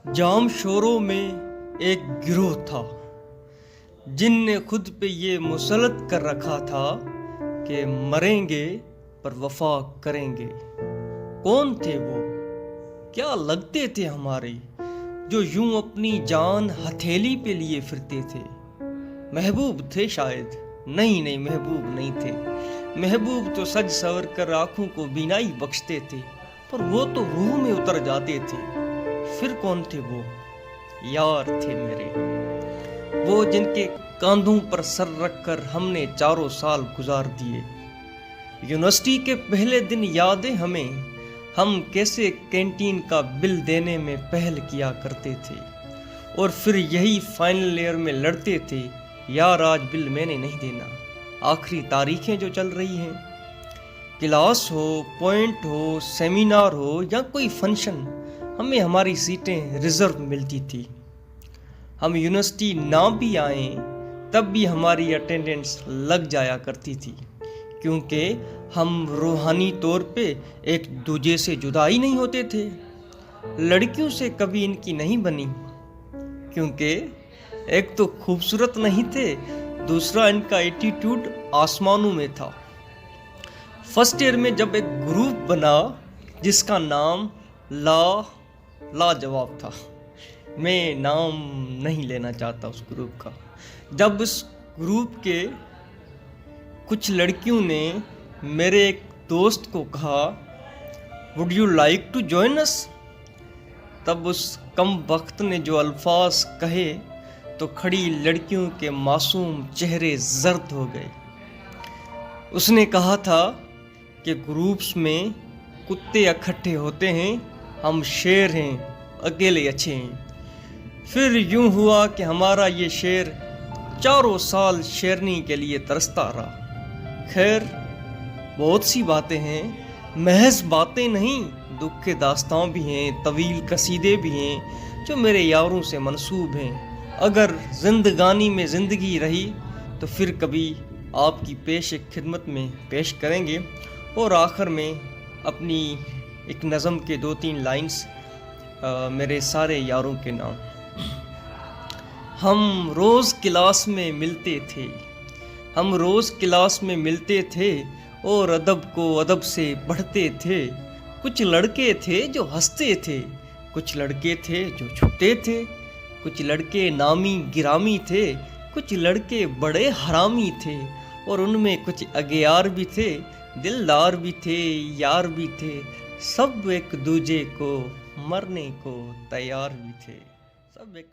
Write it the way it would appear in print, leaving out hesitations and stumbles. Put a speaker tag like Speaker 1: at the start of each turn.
Speaker 1: जाम शोरों में एक गिरोह था जिनने खुद पे ये मुसलत कर रखा था कि मरेंगे पर वफा करेंगे। कौन थे वो, क्या लगते थे हमारे, जो यूं अपनी जान हथेली पे लिए फिरते थे। महबूब थे शायद, नहीं महबूब नहीं थे। महबूब तो सज सवर कर आंखों को बीनाई बख्शते थे, पर वो तो रूह में उतर जाते थे। फिर कौन थे वो, यार थे मेरे, वो जिनके कांधों पर सर रख कर हमने 4 साल गुजार दिए। यूनिवर्सिटी के पहले दिन यादें हमें, हम कैसे कैंटीन का बिल देने में पहल किया करते थे, और फिर यही फाइनल ईयर में लड़ते थे, यार आज बिल मैंने नहीं देना। आखिरी तारीखें जो चल रही हैं, क्लास हो, पॉइंट हो, सेमिनार हो या कोई फंक्शन, हमें हमारी सीटें रिजर्व मिलती थी। हम यूनिवर्सिटी ना भी आए तब भी हमारी अटेंडेंस लग जाया करती थी, क्योंकि हम रूहानी तौर पे एक दूजे से जुदा ही नहीं होते थे। लड़कियों से कभी इनकी नहीं बनी, क्योंकि एक तो खूबसूरत नहीं थे, दूसरा इनका एटीट्यूड आसमानों में था। फर्स्ट ईयर में जब एक ग्रुप बना जिसका नाम लाजवाब था, मैं नाम नहीं लेना चाहता उस ग्रुप का। जब उस ग्रुप के कुछ लड़कियों ने मेरे एक दोस्त को कहा, would you like to join us, तब उस कम वक्त ने जो अल्फाज कहे तो खड़ी लड़कियों के मासूम चेहरे जर्द हो गए। उसने कहा था कि ग्रुप्स में कुत्ते इकट्ठे होते हैं, हम शेर हैं, अकेले अच्छे हैं। फिर यूं हुआ कि हमारा ये शेर 4 साल शेरनी के लिए तरसता रहा। खैर, बहुत सी बातें हैं, महज बातें नहीं, दुख के दास्तां भी हैं, तवील कसीदे भी हैं जो मेरे यारों से मंसूब हैं। अगर जिंदगानी में ज़िंदगी रही तो फिर कभी आपकी पेश खिदमत में पेश करेंगे। और आखिर में अपनी एक नज़म के 2-3 लाइन्स मेरे सारे यारों के नाम। हम रोज़ क्लास में मिलते थे, हम रोज़ क्लास में मिलते थे और अदब को अदब से पढ़ते थे। कुछ लड़के थे जो हंसते थे, कुछ लड़के थे जो छुपते थे, कुछ लड़के नामी गिरामी थे, कुछ लड़के बड़े हरामी थे, और उनमें कुछ अगयार भी थे, दिलदार भी थे, यार भी थे। सब एक दूजे को मरने को तैयार भी थे, सब एक